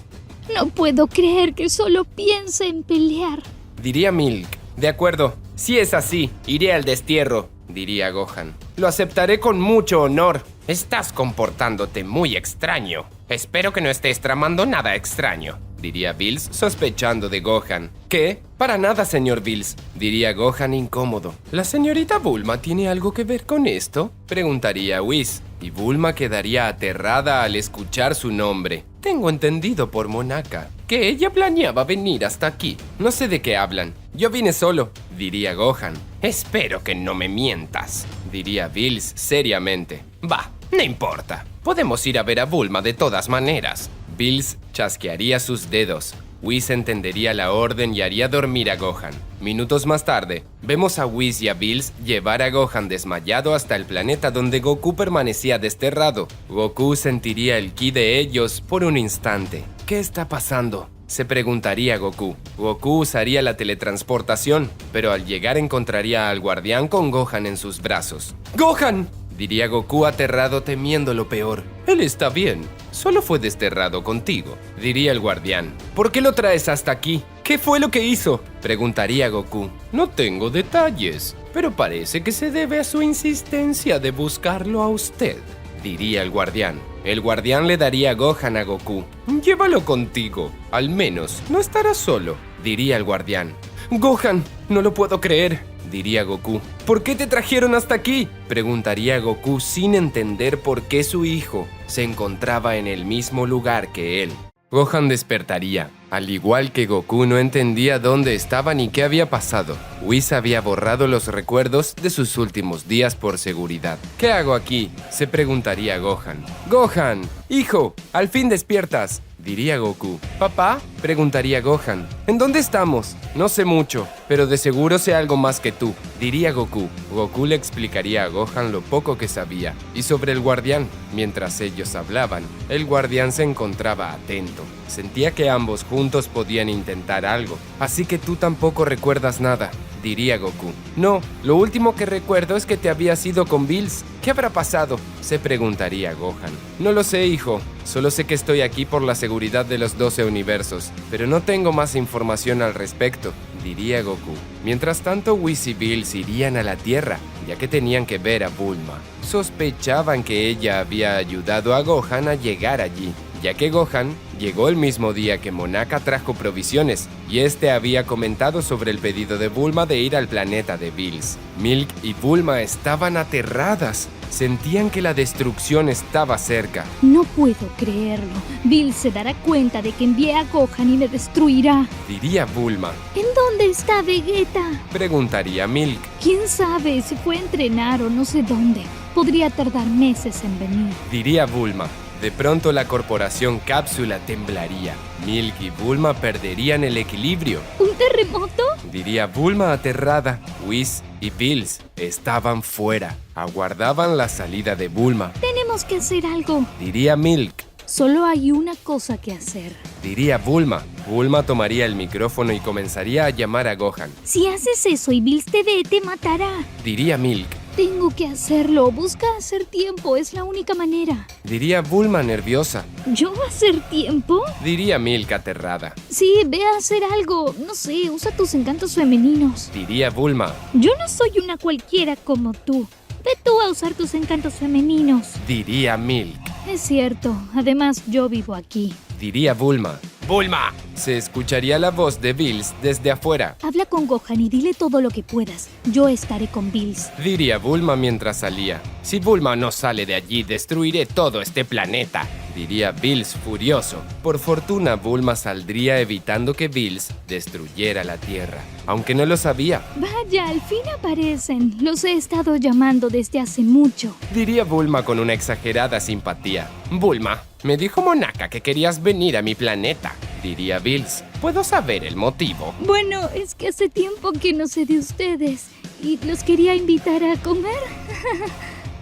No puedo creer que solo piense en pelear. Diría Milk. De acuerdo, si es así, iré al destierro, diría Gohan. Lo aceptaré con mucho honor. Estás comportándote muy extraño. Espero que no estés tramando nada extraño, diría Bills, sospechando de Gohan. ¿Qué? Para nada, señor Bills, diría Gohan incómodo. ¿La señorita Bulma tiene algo que ver con esto?, preguntaría Whis, y Bulma quedaría aterrada al escuchar su nombre. Tengo entendido por Monaka que ella planeaba venir hasta aquí. No sé de qué hablan. Yo vine solo, diría Gohan. Espero que no me mientas, diría Bills seriamente. Va, no importa. Podemos ir a ver a Bulma de todas maneras. Bills chasquearía sus dedos. Whis entendería la orden y haría dormir a Gohan. Minutos más tarde, vemos a Whis y a Bills llevar a Gohan desmayado hasta el planeta donde Goku permanecía desterrado. Goku sentiría el ki de ellos por un instante. ¿Qué está pasando?, se preguntaría Goku. Goku usaría la teletransportación, pero al llegar encontraría al guardián con Gohan en sus brazos. ¡Gohan!, diría Goku aterrado, temiendo lo peor. Él está bien, solo fue desterrado contigo, diría el guardián. ¿Por qué lo traes hasta aquí? ¿Qué fue lo que hizo?, preguntaría Goku. No tengo detalles, pero parece que se debe a su insistencia de buscarlo a usted, diría el guardián. El guardián le daría a Gohan a Goku. Llévalo contigo, al menos no estará solo, diría el guardián. Gohan, no lo puedo creer, diría Goku. ¿Por qué te trajeron hasta aquí?, preguntaría Goku sin entender por qué su hijo se encontraba en el mismo lugar que él. Gohan despertaría. Al igual que Goku no entendía dónde estaba ni qué había pasado. Whis había borrado los recuerdos de sus últimos días por seguridad. ¿Qué hago aquí?, se preguntaría Gohan. Gohan, hijo, al fin despiertas, diría Goku. ¿Papá?, preguntaría Gohan. ¿En dónde estamos? No sé mucho, pero de seguro sé algo más que tú, diría Goku. Goku le explicaría a Gohan lo poco que sabía. Y sobre el guardián, mientras ellos hablaban, el guardián se encontraba atento. Sentía que ambos juntos podían intentar algo. Así que tú tampoco recuerdas nada, diría Goku. No, lo último que recuerdo es que te habías ido con Bills. ¿Qué habrá pasado?, se preguntaría Gohan. No lo sé, hijo. Solo sé que estoy aquí por la seguridad de los 12 universos, pero no tengo más información al respecto, diría Goku. Mientras tanto, Whis y Bills irían a la Tierra, ya que tenían que ver a Bulma. Sospechaban que ella había ayudado a Gohan a llegar allí, ya que Gohan llegó el mismo día que Monaka trajo provisiones, y este había comentado sobre el pedido de Bulma de ir al planeta de Bills. Milk y Bulma estaban aterradas. Sentían que la destrucción estaba cerca. No puedo creerlo. Bills se dará cuenta de que envié a Gohan y me destruirá, diría Bulma. ¿En dónde está Vegeta?, preguntaría Milk. ¿Quién sabe si fue a entrenar o no sé dónde? Podría tardar meses en venir, diría Bulma. De pronto la corporación Cápsula temblaría. Milk y Bulma perderían el equilibrio. ¿Un terremoto?, diría Bulma aterrada. Whis y Bills estaban fuera. Aguardaban la salida de Bulma. Tenemos que hacer algo, diría Milk. Solo hay una cosa que hacer, diría Bulma. Bulma tomaría el micrófono y comenzaría a llamar a Gohan. Si haces eso y Bills te ve, te matará, diría Milk. Tengo que hacerlo. Busca hacer tiempo. Es la única manera, diría Bulma nerviosa. ¿Yo hacer tiempo?, diría Milk aterrada. Sí, ve a hacer algo. No sé, usa tus encantos femeninos, diría Bulma. Yo no soy una cualquiera como tú. Ve tú a usar tus encantos femeninos, diría Milk. Es cierto. Además, yo vivo aquí. Diría Bulma. ¡Bulma! Se escucharía la voz de Bills desde afuera. Habla con Gohan y dile todo lo que puedas. Yo estaré con Bills. Diría Bulma mientras salía. Si Bulma no sale de allí, destruiré todo este planeta. Diría Bills furioso. Por fortuna, Bulma saldría evitando que Bills destruyera la Tierra, aunque no lo sabía. Vaya, al fin aparecen. Los he estado llamando desde hace mucho. Diría Bulma con una exagerada simpatía. Bulma, me dijo Monaka que querías venir a mi planeta. Diría Bills. ¿Puedo saber el motivo? Bueno, es que hace tiempo que no sé de ustedes y los quería invitar a comer.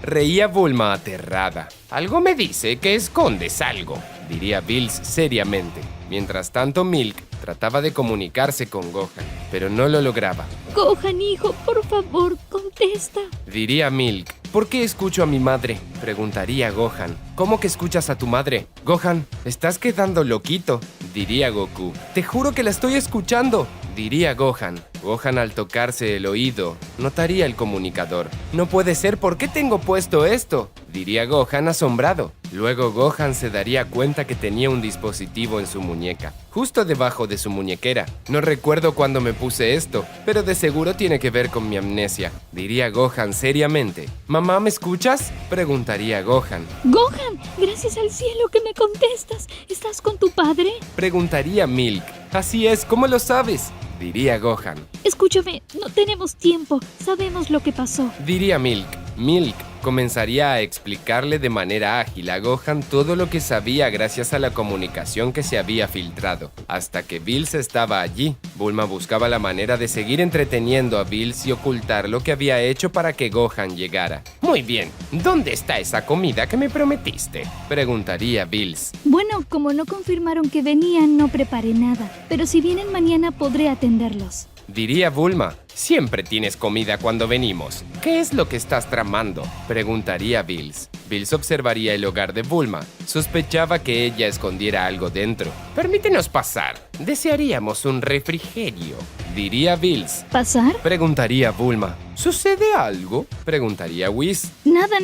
Reía Bulma aterrada. Algo me dice que escondes algo, diría Bills seriamente. Mientras tanto, Milk trataba de comunicarse con Gohan, pero no lo lograba. Gohan, hijo, por favor, contesta. Diría Milk. ¿Por qué escucho a mi madre? Preguntaría Gohan. ¿Cómo que escuchas a tu madre? Gohan, estás quedando loquito, diría Goku. Te juro que la estoy escuchando, diría Gohan. Gohan, al tocarse el oído, notaría el comunicador. No puede ser, ¿por qué tengo puesto esto? Diría Gohan asombrado. Luego Gohan se daría cuenta que tenía un dispositivo en su muñeca, justo debajo de su muñequera. No recuerdo cuándo me puse esto, pero de seguro tiene que ver con mi amnesia, diría Gohan seriamente. ¿Mamá, me escuchas?, preguntaría Gohan. Gohan, gracias al cielo que me contestas. ¿Estás con tu padre? Preguntaría Milk. Así es, ¿cómo lo sabes?, diría Gohan. Escúchame, no tenemos tiempo. Sabemos lo que pasó. Diría Milk. Milk comenzaría a explicarle de manera ágil a Gohan todo lo que sabía gracias a la comunicación que se había filtrado. Hasta que Bills estaba allí, Bulma buscaba la manera de seguir entreteniendo a Bills y ocultar lo que había hecho para que Gohan llegara. Muy bien, ¿dónde está esa comida que me prometiste?, preguntaría Bills. Bueno, como no confirmaron que venían, no preparé nada. Pero si vienen mañana, podré atenderlos. Diría Bulma. Siempre tienes comida cuando venimos. ¿Qué es lo que estás tramando?, preguntaría Bills. Bills observaría el hogar de Bulma. Sospechaba que ella escondiera algo dentro. Permítenos pasar. Desearíamos un refrigerio, diría Bills. ¿Pasar? Preguntaría Bulma. ¿Sucede algo?, preguntaría Whis. Nada.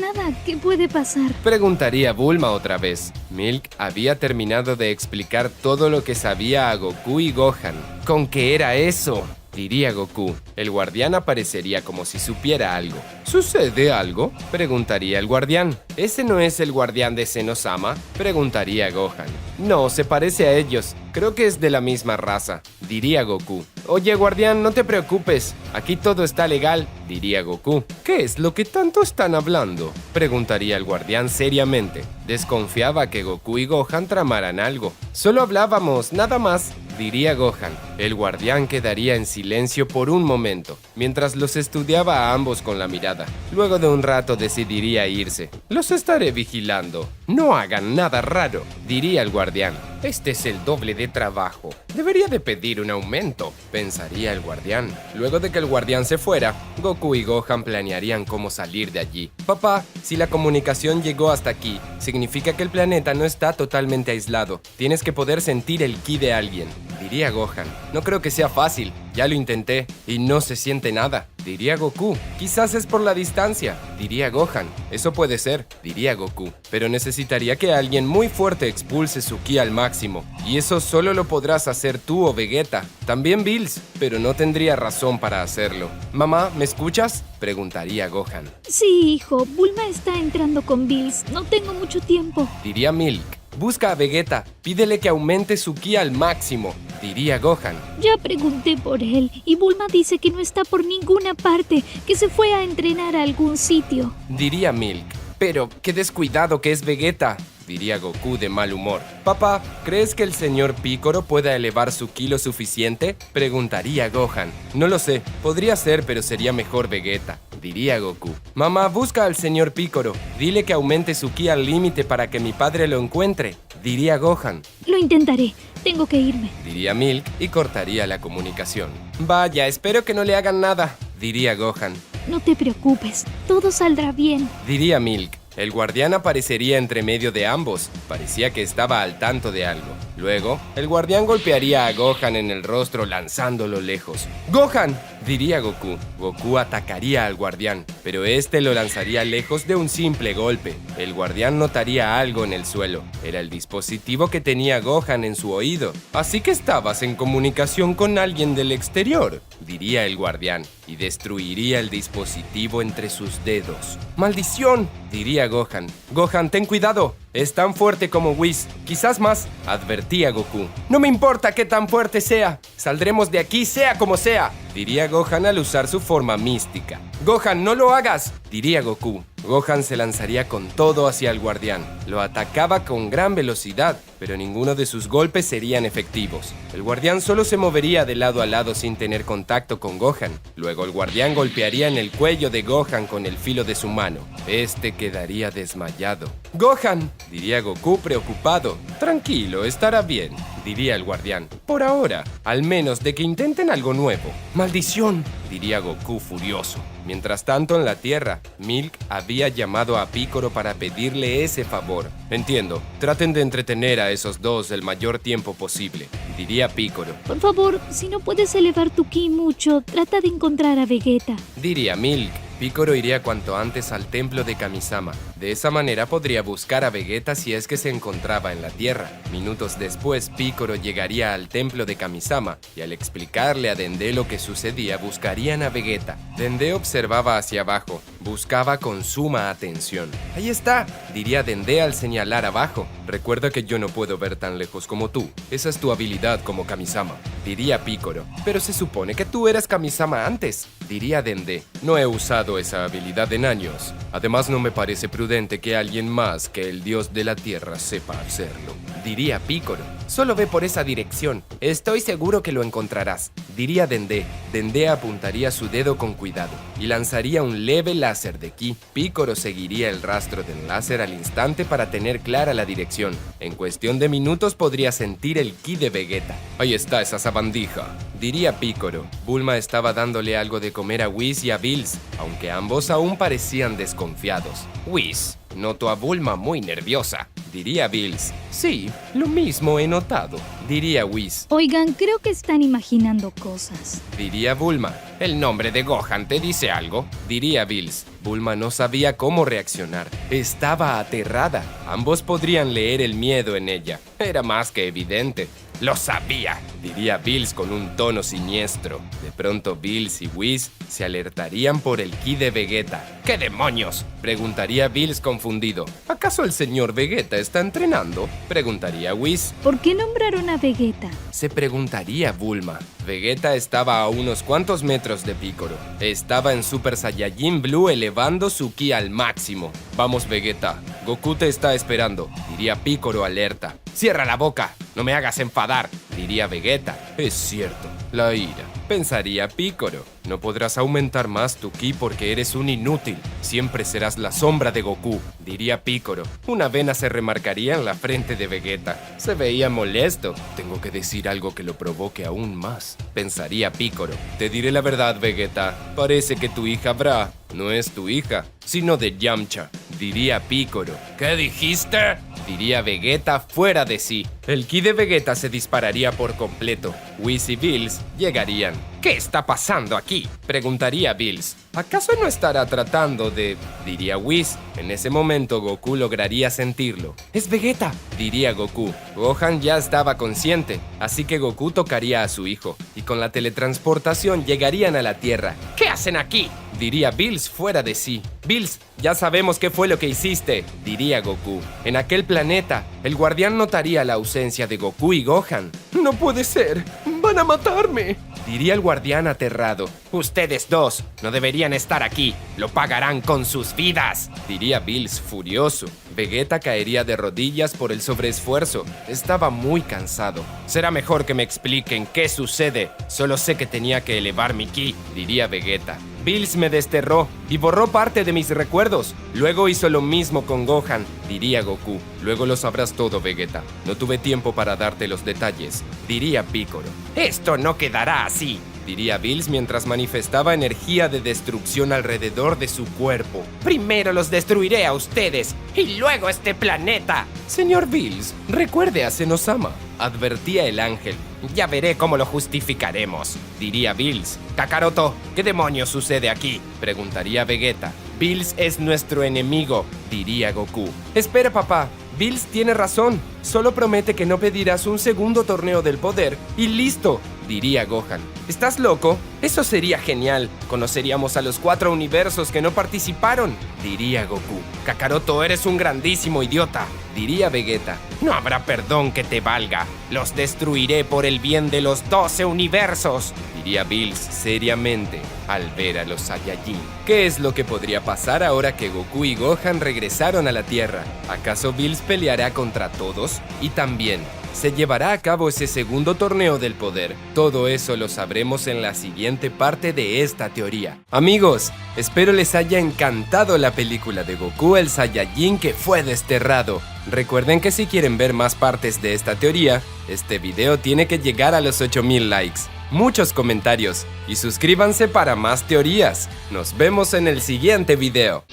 ¿Qué puede pasar? Preguntaría Bulma otra vez. Milk había terminado de explicar todo lo que sabía a Goku y Gohan. ¿Con qué era eso?, diría Goku. El guardián aparecería como si supiera algo. ¿Sucede algo?, preguntaría el guardián. ¿Ese no es el guardián de Zenosama?, preguntaría Gohan. No, se parece a ellos. Creo que es de la misma raza, diría Goku. Oye, guardián, no te preocupes. Aquí todo está legal, diría Goku. ¿Qué es lo que tanto están hablando?, preguntaría el guardián seriamente. Desconfiaba que Goku y Gohan tramaran algo. Solo hablábamos, nada más, diría Gohan. El guardián quedaría en silencio por un momento, mientras los estudiaba a ambos con la mirada. Luego de un rato decidiría irse. Los estaré vigilando. No hagan nada raro, diría el guardián. Este es el doble de trabajo. Debería de pedir un aumento, pensaría el guardián. Luego de que el guardián se fuera, Goku y Gohan planearían cómo salir de allí. Papá, si la comunicación llegó hasta aquí, significa que el planeta no está totalmente aislado. Tienes que poder sentir el ki de alguien, diría Gohan. No creo que sea fácil. Ya lo intenté y no se siente nada, diría Goku. Quizás es por la distancia, diría Gohan. Eso puede ser, diría Goku. Pero necesitaría que alguien muy fuerte expulse su ki al máximo. Y eso solo lo podrás hacer tú o Vegeta. También Bills, pero no tendría razón para hacerlo. Mamá, ¿me escuchas?, preguntaría Gohan. Sí, hijo. Bulma está entrando con Bills. No tengo mucho tiempo. Diría Milk. Busca a Vegeta, pídele que aumente su ki al máximo, diría Gohan. Ya pregunté por él y Bulma dice que no está por ninguna parte, que se fue a entrenar a algún sitio. Diría Milk. Pero, qué descuidado que es Vegeta, diría Goku de mal humor. Papá, ¿crees que el señor Piccolo pueda elevar su ki lo suficiente?, preguntaría Gohan. No lo sé, podría ser, pero sería mejor Vegeta, diría Goku. Mamá, busca al señor Piccolo, dile que aumente su ki al límite para que mi padre lo encuentre, diría Gohan. Lo intentaré, tengo que irme, diría Milk y cortaría la comunicación. Vaya, espero que no le hagan nada, diría Gohan. No te preocupes, todo saldrá bien, diría Milk. El guardián aparecería entre medio de ambos. Parecía que estaba al tanto de algo. Luego, el guardián golpearía a Gohan en el rostro lanzándolo lejos. ¡Gohan! diría Goku. Goku atacaría al guardián, pero este lo lanzaría lejos de un simple golpe. El guardián notaría algo en el suelo. Era el dispositivo que tenía Gohan en su oído. Así que estabas en comunicación con alguien del exterior, diría el guardián, y destruiría el dispositivo entre sus dedos. ¡Maldición!, diría Gohan. Gohan, ten cuidado. Es tan fuerte como Whis, quizás más, advertía Goku. No me importa qué tan fuerte sea. Saldremos de aquí sea como sea, diría Gohan al usar su forma mística. Gohan, no lo hagas, diría Goku. Gohan se lanzaría con todo hacia el guardián. Lo atacaba con gran velocidad, pero ninguno de sus golpes serían efectivos. El guardián solo se movería de lado a lado sin tener contacto con Gohan. Luego el guardián golpearía en el cuello de Gohan con el filo de su mano. Este quedaría desmayado. ¡Gohan!, diría Goku preocupado. Tranquilo, estará bien, diría el guardián. Por ahora, al menos de que intenten algo nuevo. ¡Maldición!, diría Goku furioso. Mientras tanto, en la Tierra, Milk había llamado a Piccolo para pedirle ese favor. Entiendo, traten de entretener a esos dos el mayor tiempo posible, diría Piccolo. Por favor, si no puedes elevar tu ki mucho, trata de encontrar a Vegeta, diría Milk. Piccolo iría cuanto antes al templo de Kamisama. De esa manera podría buscar a Vegeta si es que se encontraba en la Tierra. Minutos después, Piccolo llegaría al templo de Kamisama y al explicarle a Dende lo que sucedía, buscarían a Vegeta. Dende observaba hacia abajo, buscaba con suma atención. ¡Ahí está!, diría Dende al señalar abajo. Recuerda que yo no puedo ver tan lejos como tú. Esa es tu habilidad como Kamisama, diría Piccolo. Pero se supone que tú eras Kamisama antes, diría Dende. No he usado esa habilidad en años. Además, no me parece prudente que alguien más que el dios de la tierra sepa hacerlo, diría Piccolo. Solo ve por esa dirección. Estoy seguro que lo encontrarás, diría Dende. Dende apuntaría su dedo con cuidado y lanzaría un leve láser de ki. Piccolo seguiría el rastro del láser al instante para tener clara la dirección. En cuestión de minutos podría sentir el ki de Vegeta. Ahí está esa sabandija, diría Piccolo. Bulma estaba dándole algo de comer a Whis y a Bills, aunque ambos aún parecían desconfiados. Whis, noto a Bulma muy nerviosa, diría Bills. Sí, lo mismo he notado, diría Whis. Oigan, creo que están imaginando cosas, diría Bulma. ¿El nombre de Gohan te dice algo?, diría Bills. Bulma no sabía cómo reaccionar. Estaba aterrada. Ambos podrían leer el miedo en ella. Era más que evidente. Lo sabía, diría Bills con un tono siniestro. De pronto Bills y Whis se alertarían por el ki de Vegeta. ¿Qué demonios?, preguntaría Bills confundido. ¿Acaso el señor Vegeta está entrenando?, preguntaría Whis. ¿Por qué nombraron a Vegeta?, se preguntaría Bulma. Vegeta estaba a unos cuantos metros de Piccolo. Estaba en Super Saiyajin Blue elevando su ki al máximo. Vamos, Vegeta, Goku te está esperando, diría Piccolo alerta. Cierra la boca, no me hagas enfadar, diría Vegeta. Es cierto, la ira, pensaría Piccolo. No podrás aumentar más tu ki porque eres un inútil. Siempre serás la sombra de Goku, diría Piccolo. Una vena se remarcaría en la frente de Vegeta. Se veía molesto. Tengo que decir algo que lo provoque aún más, pensaría Piccolo. Te diré la verdad, Vegeta. Parece que tu hija Bra no es tu hija, sino de Yamcha, diría Piccolo. ¿Qué dijiste?, diría Vegeta fuera de sí. El ki de Vegeta se dispararía por completo. Whis y Bills llegarían. ¿Qué está pasando aquí?, preguntaría Bills. ¿Acaso no estará tratando de...? diría Whis. En ese momento Goku lograría sentirlo. ¡Es Vegeta!, diría Goku. Gohan ya estaba consciente, así que Goku tocaría a su hijo, y con la teletransportación llegarían a la Tierra. ¿Qué hacen aquí?, diría Bills fuera de sí. Bills, ya sabemos qué fue lo que hiciste, diría Goku. En aquel planeta, el guardián notaría la ausencia de Goku y Gohan. No puede ser, van a matarme, diría el guardián aterrado. Ustedes dos no deberían estar aquí, lo pagarán con sus vidas, diría Bills furioso. Vegeta caería de rodillas por el sobreesfuerzo. Estaba muy cansado. Será mejor que me expliquen qué sucede. Solo sé que tenía que elevar mi ki, diría Vegeta. Bills me desterró y borró parte de mis recuerdos. Luego hizo lo mismo con Gohan, diría Goku. Luego lo sabrás todo, Vegeta. No tuve tiempo para darte los detalles, diría Piccolo. Esto no quedará así, diría Bills mientras manifestaba energía de destrucción alrededor de su cuerpo. Primero los destruiré a ustedes y luego este planeta. Señor Bills, recuerde a Zenosama, advertía el ángel. Ya veré cómo lo justificaremos, diría Bills. Kakaroto, ¿qué demonios sucede aquí? Preguntaría Vegeta. Bills es nuestro enemigo, diría Goku. Espera, papá. Bills tiene razón. Solo promete que no pedirás un segundo torneo del poder y listo, diría Gohan. ¿Estás loco? Eso sería genial. Conoceríamos a los 4 universos que no participaron, diría Goku. Kakaroto, eres un grandísimo idiota, diría Vegeta. No habrá perdón que te valga. Los destruiré por el bien de los 12 universos, diría Bills seriamente al ver a los Saiyajin. ¿Qué es lo que podría pasar ahora que Goku y Gohan regresaron a la Tierra? ¿Acaso Bills peleará contra todos? Y también, ¿se llevará a cabo ese segundo torneo del poder? Todo eso lo sabremos en la siguiente parte de esta teoría. Amigos, espero les haya encantado la película de Goku el Saiyajin que fue desterrado. Recuerden que si quieren ver más partes de esta teoría, este video tiene que llegar a los 8000 likes, muchos comentarios y suscríbanse para más teorías. Nos vemos en el siguiente video.